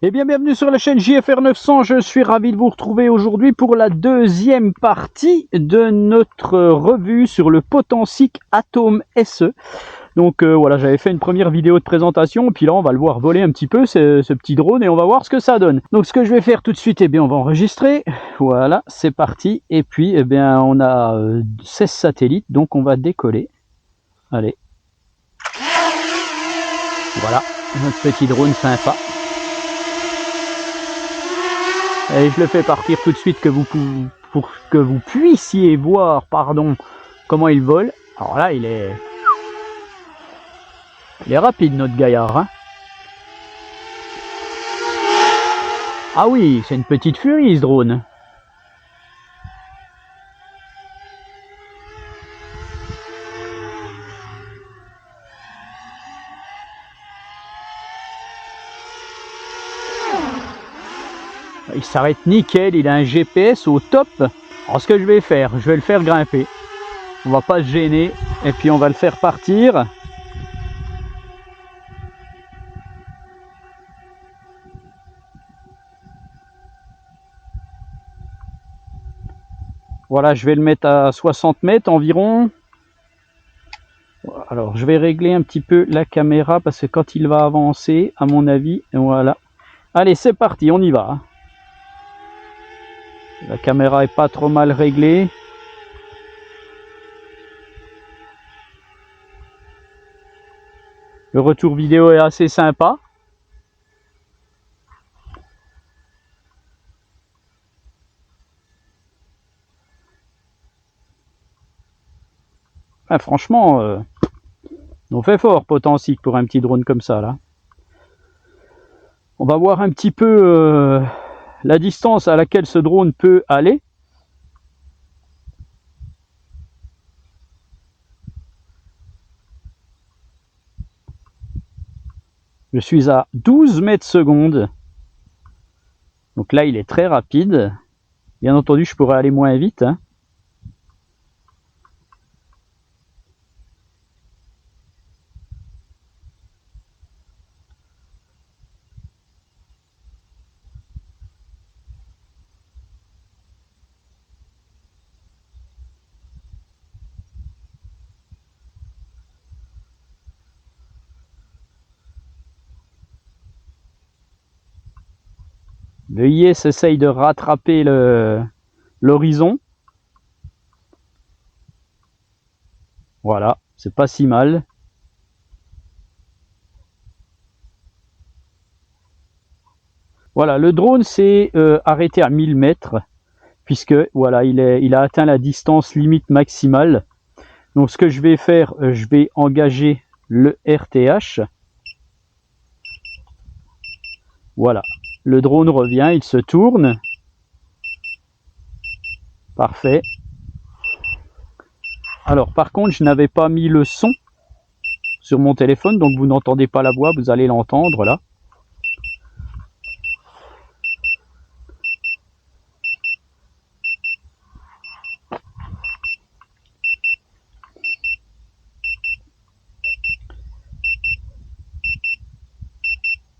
Eh bien, bienvenue sur la chaîne JFR 900. Je suis ravi de vous retrouver aujourd'hui pour la deuxième partie de notre revue sur le Potensic Atom SE. Donc voilà, j'avais fait une première vidéo de présentation, puis là on va le voir voler un petit peu ce petit drone et on va voir ce que ça donne. Donc ce que je vais faire tout de suite, eh bien on va enregistrer. Voilà, c'est parti. Et puis eh bien on a 16 satellites, donc on va décoller. Allez. Voilà, notre petit drone sympa. Et je le fais partir tout de suite pour que vous puissiez voir comment il vole. Alors là, il est rapide notre gaillard. Hein. Ah oui, c'est une petite furie ce drone. Il s'arrête nickel, il a un GPS au top. Alors ce que je vais faire, je vais le faire grimper. On va pas se gêner et puis on va le faire partir. Voilà, je vais le mettre à 60 mètres environ. Alors je vais régler un petit peu la caméra parce que quand il va avancer, à mon avis, voilà. Allez, c'est parti, on y va. La caméra est pas trop mal réglée. Le retour vidéo est assez sympa. Ah, franchement, on fait fort Potensic pour un petit drone comme ça là. On va voir un petit peu la distance à laquelle ce drone peut aller. Je suis à 12 mètres secondes. Donc là, il est très rapide. Bien entendu, je pourrais aller moins vite. Hein. Le IS essaye de rattraper l'horizon. Voilà, c'est pas si mal. Voilà, le drone s'est arrêté à 1000 mètres, puisque voilà, il a atteint la distance limite maximale. Donc ce que je vais faire, je vais engager le RTH. Voilà, le drone revient, il se tourne. Parfait. Alors par contre, je n'avais pas mis le son sur mon téléphone, donc vous n'entendez pas la voix, vous allez l'entendre là.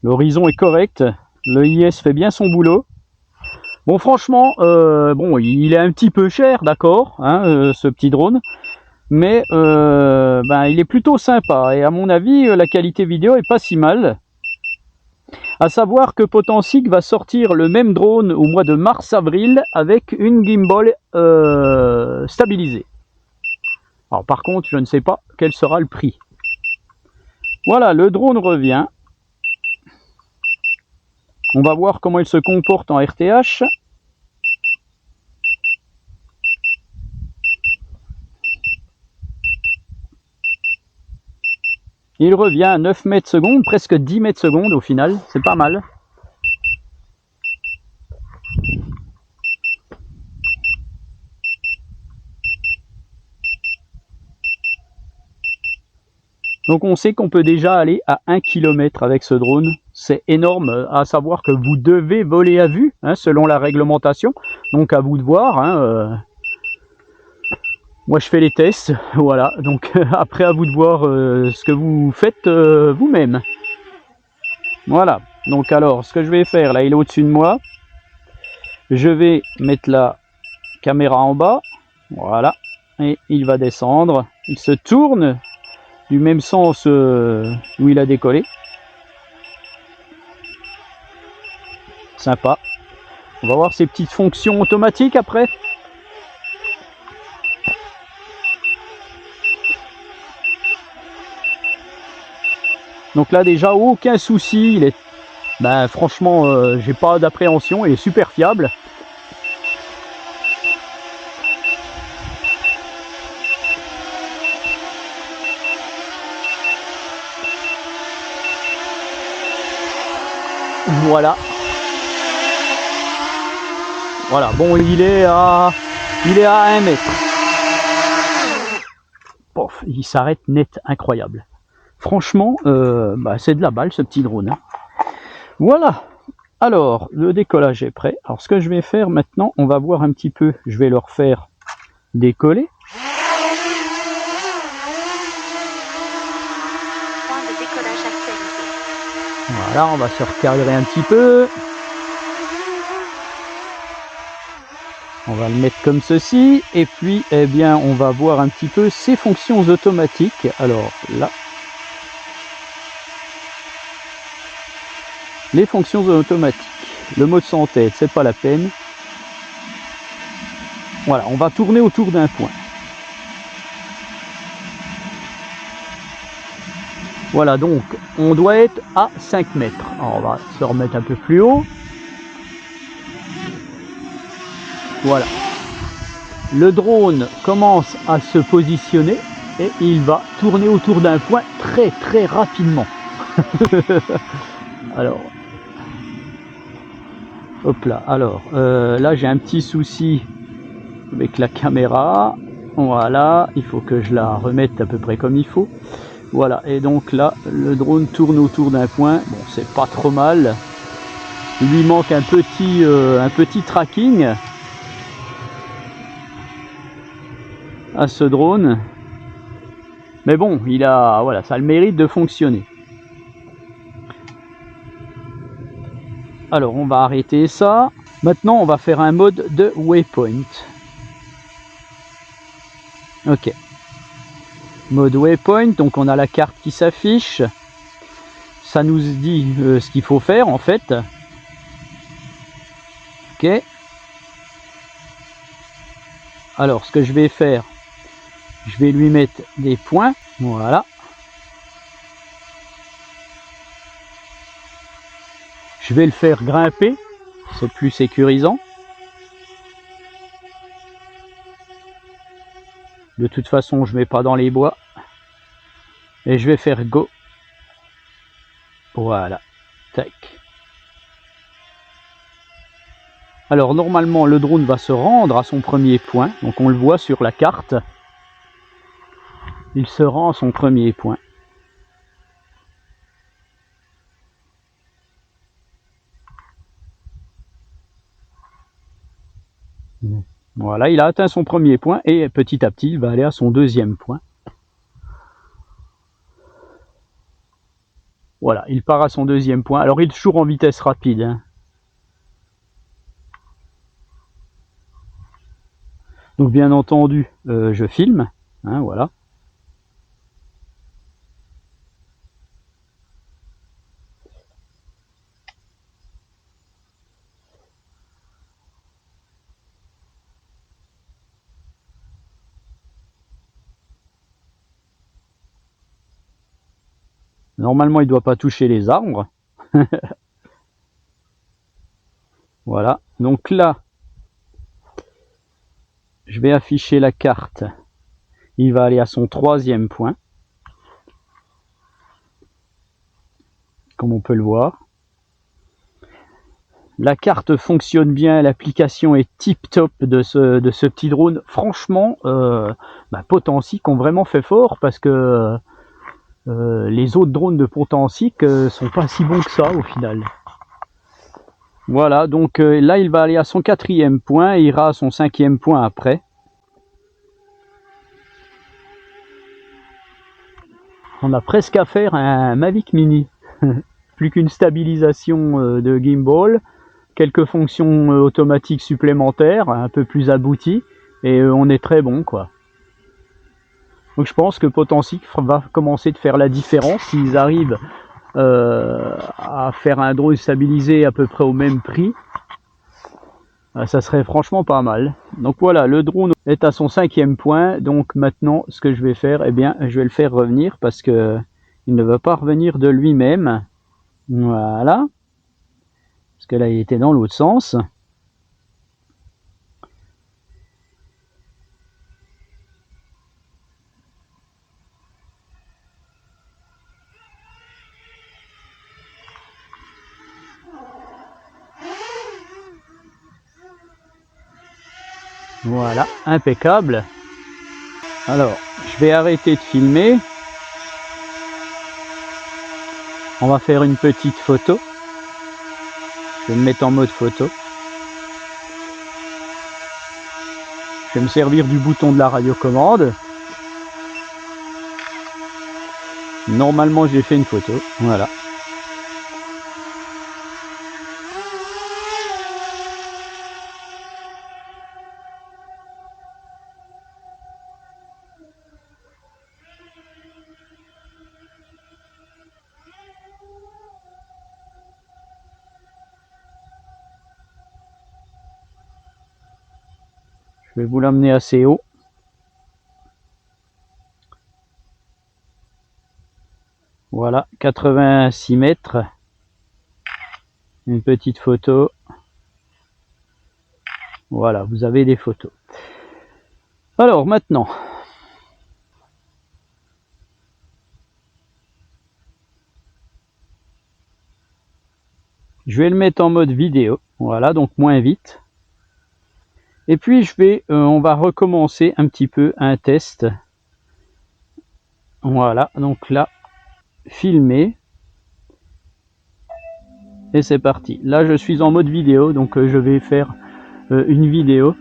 L'horizon est correct, le IS fait bien son boulot. Bon franchement, bon, il est un petit peu cher, d'accord, hein, ce petit drone. Mais ben, il est plutôt sympa et à mon avis la qualité vidéo est pas si mal. À savoir que Potensic va sortir le même drone au mois de mars-avril avec une gimbal stabilisée. Alors par contre je ne sais pas quel sera le prix. Voilà, le drone revient. On va voir comment il se comporte en RTH. Il revient à 9 mètres secondes, presque 10 mètres secondes au final, c'est pas mal. Donc on sait qu'on peut déjà aller à 1 km avec ce drone. C'est énorme, à savoir que vous devez voler à vue, hein, selon la réglementation. Donc à vous de voir. Hein, moi je fais les tests, voilà. Donc après à vous de voir ce que vous faites vous-même. Voilà. Donc alors, ce que je vais faire, là il est au-dessus de moi. Je vais mettre la caméra en bas. Voilà. Et il va descendre. Il se tourne du même sens où il a décollé. Sympa. On va voir ces petites fonctions automatiques après. Donc là déjà aucun souci, il est, franchement j'ai pas d'appréhension, il est super fiable. Voilà. Voilà, bon il est à 1 mètre. Pof, il s'arrête net, incroyable. Franchement, c'est de la balle ce petit drone. Hein. Voilà. Alors, le décollage est prêt. Alors, ce que je vais faire maintenant, on va voir un petit peu. Je vais leur faire décoller. Point de décollage actualisé. Voilà, on va se recadrer un petit peu. On va le mettre comme ceci. Et puis, eh bien, on va voir un petit peu ses fonctions automatiques. Alors, là. Les fonctions automatiques. Le mode sans tête, c'est pas la peine. Voilà, on va tourner autour d'un point. Voilà, donc on doit être à 5 mètres. Alors, on va se remettre un peu plus haut. Voilà. Le drone commence à se positionner et il va tourner autour d'un point très très rapidement. Alors, hop là. Alors, là j'ai un petit souci avec la caméra. Voilà, il faut que je la remette à peu près comme il faut. Voilà, et donc là, le drone tourne autour d'un point. Bon, c'est pas trop mal. Il lui manque un petit tracking à ce drone. Mais bon, voilà, ça a le mérite de fonctionner. Alors, on va arrêter ça. Maintenant, on va faire un mode de waypoint. Ok. Mode waypoint, donc on a la carte qui s'affiche. Ça nous dit ce qu'il faut faire en fait. Ok. Alors, ce que je vais faire, je vais lui mettre des points. Voilà. Je vais le faire grimper. C'est plus sécurisant. De toute façon, je ne mets pas dans les bois. Et je vais faire go. Voilà. Tac. Alors normalement le drone va se rendre à son premier point, donc on le voit sur la carte. Il se rend à son premier point. Voilà, il a atteint son premier point et petit à petit il va aller à son deuxième point. Voilà, il part à son deuxième point. Alors il est toujours en vitesse rapide. Hein. Donc bien entendu, je filme. Hein, voilà. Normalement, il ne doit pas toucher les arbres. Voilà. Donc là, je vais afficher la carte. Il va aller à son troisième point. Comme on peut le voir. La carte fonctionne bien, l'application est tip top de ce petit drone. Franchement, Potensic ont vraiment fait fort parce que les autres drones de Potensic sont pas si bons que ça au final. Voilà, donc là il va aller à son quatrième point et ira à son cinquième point après. On a presque à faire un Mavic Mini. plus qu'une stabilisation de gimbal, quelques fonctions automatiques supplémentaires, un peu plus abouties, et on est très bon, quoi. Donc je pense que Potensic va commencer de faire la différence s'ils arrivent à faire un drone stabilisé à peu près au même prix. Ça serait franchement pas mal. Donc voilà, le drone est à son 5e point. Donc maintenant, ce que je vais faire, eh bien, je vais le faire revenir parce que il ne va pas revenir de lui-même. Voilà. Parce que là, il était dans l'autre sens. Voilà, impeccable. Alors, je vais arrêter de filmer. On va faire une petite photo. Je vais me mettre en mode photo. Je vais me servir du bouton de la radiocommande. Normalement, j'ai fait une photo. Voilà. Je vais vous l'amener assez haut. Voilà, 86 mètres. Une petite photo. Voilà, vous avez des photos. Alors maintenant, je vais le mettre en mode vidéo. Voilà, donc moins vite. Et puis on va recommencer un petit peu un test. Voilà, donc là, filmer. Et c'est parti. Là, je suis en mode vidéo, donc je vais faire une vidéo.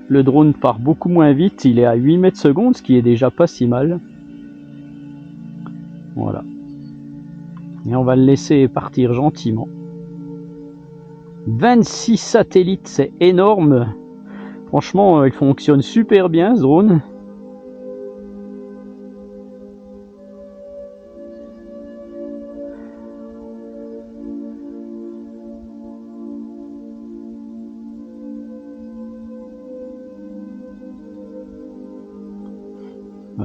Le drone part beaucoup moins vite, il est à 8 mètres secondes, ce qui est déjà pas si mal. Voilà. Et on va le laisser partir gentiment. 26 satellites, c'est énorme. Franchement, il fonctionne super bien ce drone.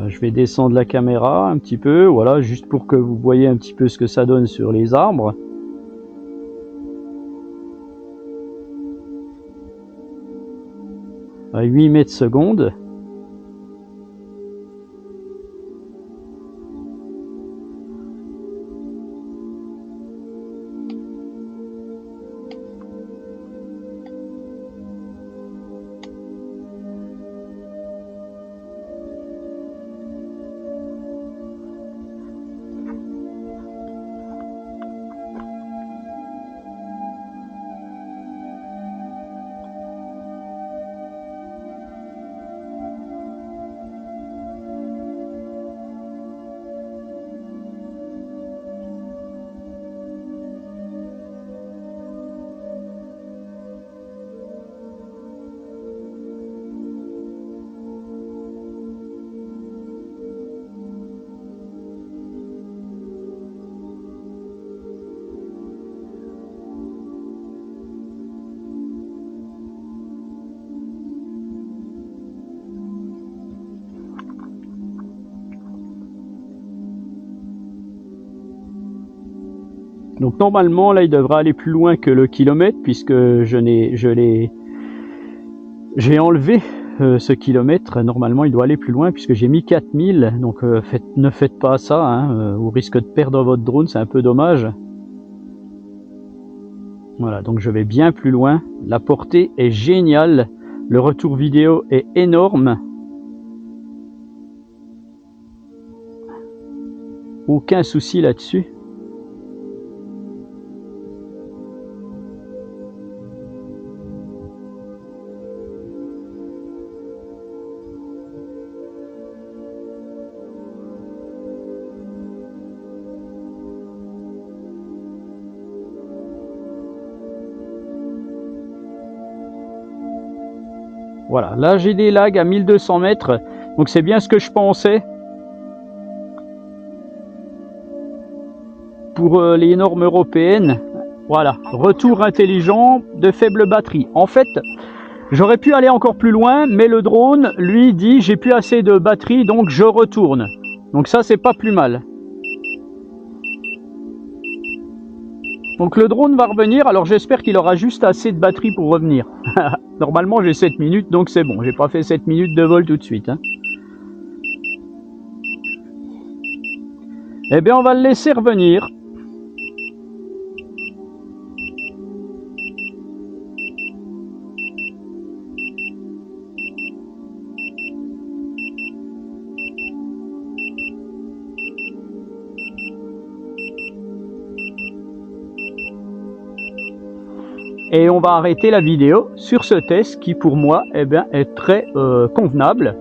Je vais descendre la caméra un petit peu, voilà, juste pour que vous voyez un petit peu ce que ça donne sur les arbres. À 8 mètres secondes. Donc normalement là il devrait aller plus loin que le kilomètre puisque j'ai enlevé ce kilomètre. Normalement il doit aller plus loin puisque j'ai mis 4000. Donc ne faites pas ça, hein, au risque de perdre votre drone, c'est un peu dommage. Voilà, donc je vais bien plus loin. La portée est géniale. Le retour vidéo est énorme. Aucun souci là-dessus. Voilà, là j'ai des lags à 1200 mètres, donc c'est bien ce que je pensais. Pour les normes européennes, voilà, retour intelligent de faible batterie. En fait, j'aurais pu aller encore plus loin, mais le drone, lui, dit j'ai plus assez de batterie, donc je retourne. Donc ça, c'est pas plus mal. Donc le drone va revenir, alors j'espère qu'il aura juste assez de batterie pour revenir. Normalement, j'ai 7 minutes, donc c'est bon. J'ai pas fait 7 minutes de vol tout de suite. Hein. Eh bien, on va le laisser revenir. Et on va arrêter la vidéo sur ce test qui pour moi est très convenable.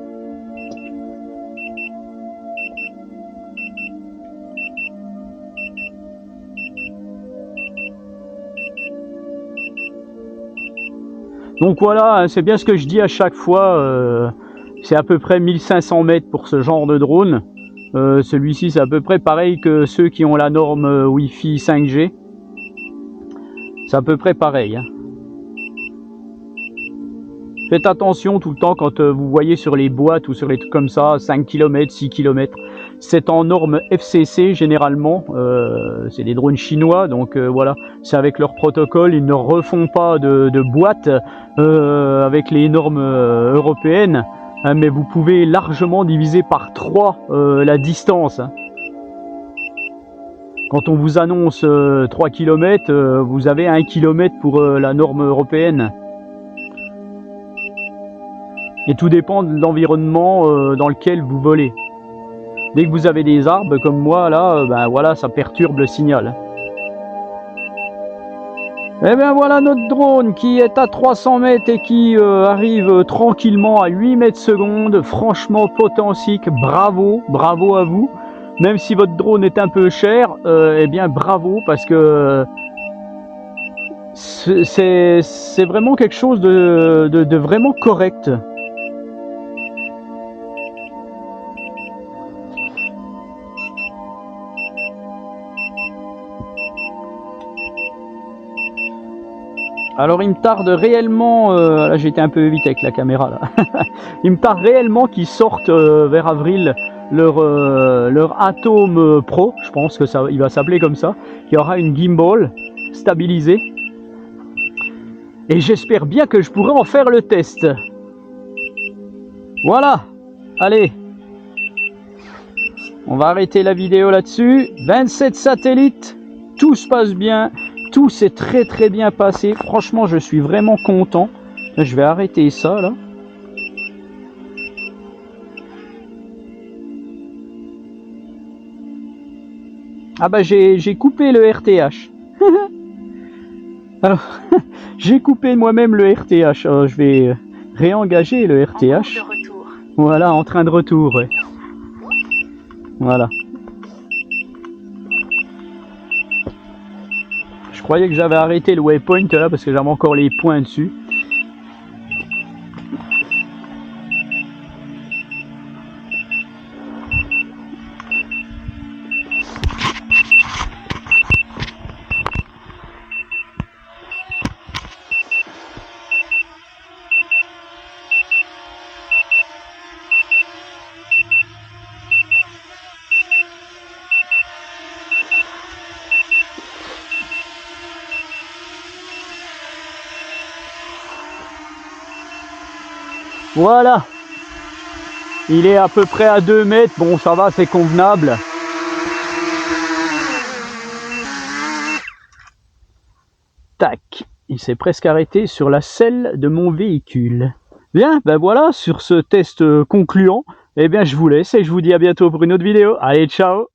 Donc voilà, c'est bien ce que je dis à chaque fois, c'est à peu près 1500 mètres pour ce genre de drone. Celui-ci c'est à peu près pareil que ceux qui ont la norme Wi-Fi 5G. C'est à peu près pareil. Hein. Faites attention tout le temps quand vous voyez sur les boîtes ou sur les trucs comme ça, 5 km, 6 km. C'est en norme FCC généralement. C'est des drones chinois, donc voilà. C'est avec leur protocole. Ils ne refont pas de boîte avec les normes européennes. Hein, mais vous pouvez largement diviser par 3 la distance. Hein. Quand on vous annonce 3 km, vous avez 1 km pour la norme européenne. Et tout dépend de l'environnement dans lequel vous volez. Dès que vous avez des arbres comme moi là, ben voilà, ça perturbe le signal. Et bien voilà notre drone qui est à 300 mètres et qui arrive tranquillement à 8 mètres secondes. Franchement potentique, bravo, bravo à vous. Même si votre drone est un peu cher, eh bien bravo parce que c'est vraiment quelque chose de vraiment correct. Alors il me tarde réellement, là j'ai été un peu vite avec la caméra là, il me tarde réellement qu'ils sortent vers avril leur Atom Pro, je pense que ça, il va s'appeler comme ça, qui aura une gimbal stabilisée. Et j'espère bien que je pourrai en faire le test. Voilà, allez, on va arrêter la vidéo là-dessus. 27 satellites, tout se passe bien. Tout s'est très très bien passé. Franchement, je suis vraiment content. Là, je vais arrêter ça là. Ah bah j'ai coupé le RTH. Alors, j'ai coupé moi-même le RTH. Alors, je vais réengager le RTH. Voilà, en train de retour. Ouais. Voilà. Je croyais que j'avais arrêté le waypoint là parce que j'avais encore les points dessus. Voilà, il est à peu près à 2 mètres, bon ça va, c'est convenable. Tac, il s'est presque arrêté sur la selle de mon véhicule. Bien, ben voilà, sur ce test concluant, eh bien je vous laisse et je vous dis à bientôt pour une autre vidéo. Allez, ciao!